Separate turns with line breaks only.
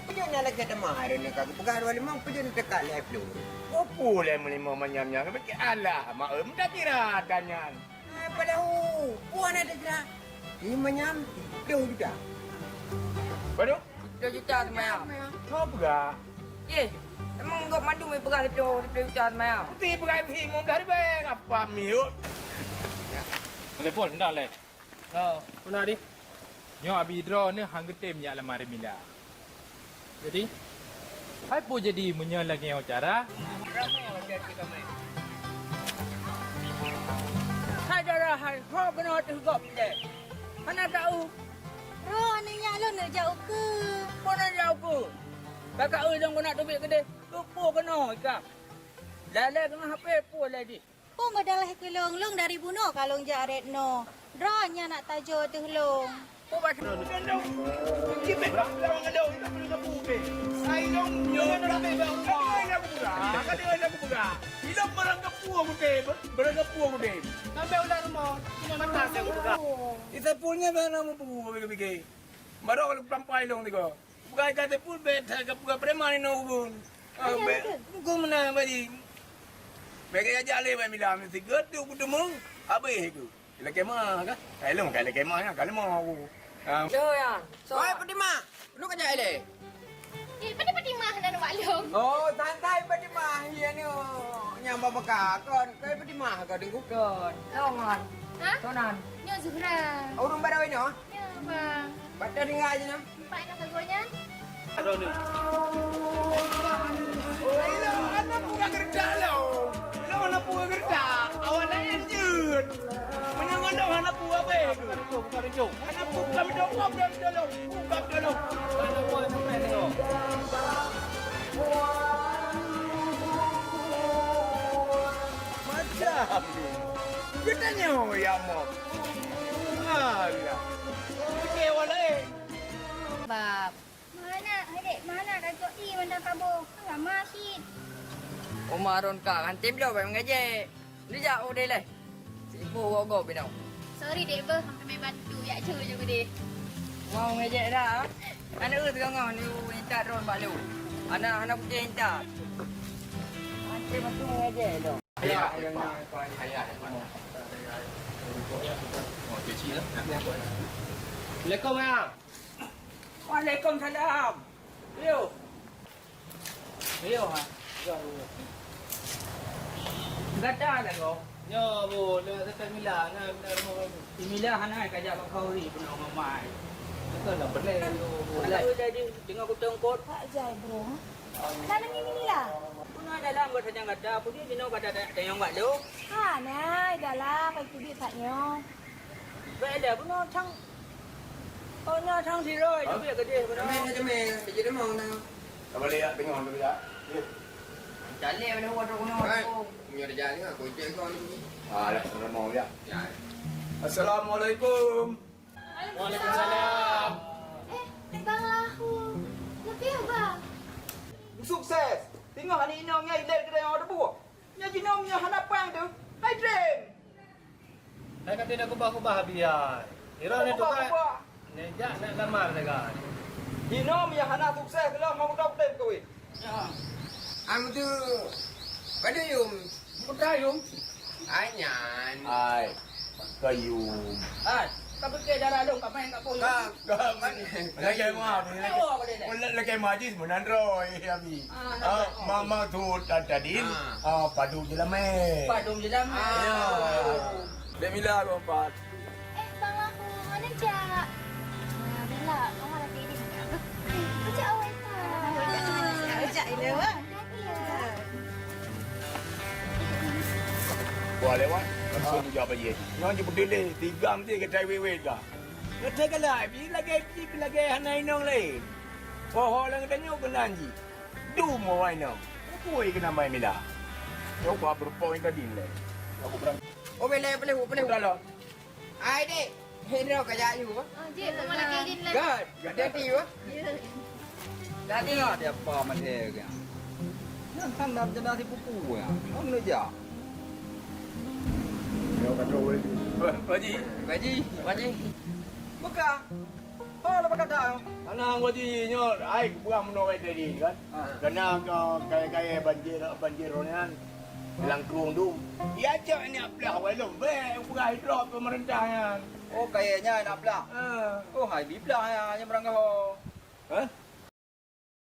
Punya nak kata mahar ni kak. Pengaruh limang punya dekat left tu.
Kau pulai melima menyam-nyam. Alah, maaf dah kira danyan.
Pada puan ada kira. Lima nyam, tu juga.
Baru?
2 juta semayang.
Kau pegah.
Ye, emang kau madu mai perah 2 juta semayang.
Putih pegah bingung dari bang. Apa miut?
Telepon dah le. Puna di. Nyo abi draw ni hang getem ya lamari mila. Jadi hai po jadi munya lagi yang cara.
Hai darah hai, kau kena tegak je. Mana tahu?
Roh ni nyalo nak jauh ke?
Kau nak jauh ke? Kakak yang kau nak tubik ke dia? Lupa kena ikam. Lala kena HP pun lagi.
Pun badalah kelong-long dari bunuh kalong jaret no. Dranya nak tajo tu long.
Kau baca.
Kita berang ngedau kita perlu kebuke. Sayang jangan ramai bang. Ada aku buka. Ada aku buka. Hilang barang kepu aku deh. Barang kepu aku deh. Sampai ular rumah. Cuma mata saya aku buka. Kita pulnya mana mau pu bagi. Baru kalau sampai long ni kau. Bukan kata pul beta ke bukan preman ni nubun. Kau mana bagi. Bagi aja le bagi milam mesti gedu kudemu. Apa itu? Kala kemah kan? Kala kemahnya kala mau aku.
Yo ya. So,
Oi, Padima. Lu kerja ele.
Padi-padi mah nak maklum.
Oh, santai Padima. Iya ni nyamba beka kon. Kau Padima kau dengu.
kon. Longan.
Ha?
Tonan.
Nyo Zuhra.
Urung barawai no.
Ya, bang.
Baca ringa aja nam.
Pak nak kagonya?
Aduh ni. Lo anak bukan kerja lo. Lo anak bukan kerja. Awak nak lanjut. Menyangan dah anak buah apa? Bukan rejo. Anak bukan dong, bukan dong. Bukan dong. Anak buah sampai tu. Macam ni. Kita nyawa ya mo. Alah. Kecewa lah.
Bab. Mana? Adik, mana datuk ni mandang kabur? Enggak masih.
Umaron ka kan tim dah bang ngaji. Ni jak odeh le. Sibuk gogok binau.
Sorry dek ber, sampai main bantu ya cu je dek.
Mau ngaji dah. Anak tu ngau ni minta ron balu. Anak putih minta. Nanti masuk ngaji dah.
Ya, Assalamualaikum ya.
Waalaikumsalam. Yo.
Yo ha.
Gata lah kau.
Nyo bo le dekat mila na mo.
Inilah anak kajak kau ri pun mamai.
Betul lah benar yo.
Kalau jadi dengan kutong kot.
Tak jai bro. Dalam ini lah.
Pun ada dalam kata jangan kata. Pun dia dino kata ada yang buat lu.
Ha, nai dalam kai tu dia taknya.
Vậy là nó thăng thăng gì rồi chứ việc cái gì của nó
Kami macam ni. Jadi mau nang.
Tak boleh ya, tengok dulu ya.
chả leo nó qua trong nó
Hai. Punya kerja ni aku cek kau ni.
Alah, sudah mau ya.
Ya.
Assalamualaikum.
Waalaikumsalam.
Bang lahu. Lebih bang.
sukses tinggal hari ini orang yang kedai orang buat nya jinom nya hana pang tu hai dream
Hai kata nak kubah-kubah biar. Ira ni tu kan. Ni jak nak lamar dekat.
jinom yang hana sukses kalau mau dok tem tu
Am tu. Pada yum.
Putayum
Anyan.
Ai. Kayum.
ai kau pergi darah dong kau main kat pun
Kak, kan.
Lagi mau ni. Lagi maju sebenarnya Roy Abi. Mama tu tadin. Padu je lah meh.
padum je dalam
Ya. Dek Mila lompat.
Bang lahu. Mana cak? Bila kamu ada pilih. Cak awak tak. Cak ini wah.
Boleh wan. Langsung jawab aja. Yang jemput dia tiga mesti kedai wewet dah. Kedai kelai, pergi lagi hanai nong lain. Oh, orang katanya kena anji. Du mau wai nong. Apa kena main Mila? Kau apa berpoin tadi le? Aku berang.
Oh, boleh.
Dah lah.
Ai dek. Henro kerja you.
Cik, kamu lagi idin lah.
Good. Ada ti you.
dah tengok
Dia apa macam kan? Yang tanda jelas si pupu ya. Om lu ja.
Kau control. Haji.
Gaji, gaji.
Buka.
Oh, lepas kata.
Anak gua di nyor, ai buang menolak tadi kan. Karena kaya banjir kan. Bilang kerundung. Ya cak ni aplah walau be bukan hidrop pemerintahan.
Oh, kayaknya enak pula. Oh, hai bibla ya, yang berangkat.
Hah?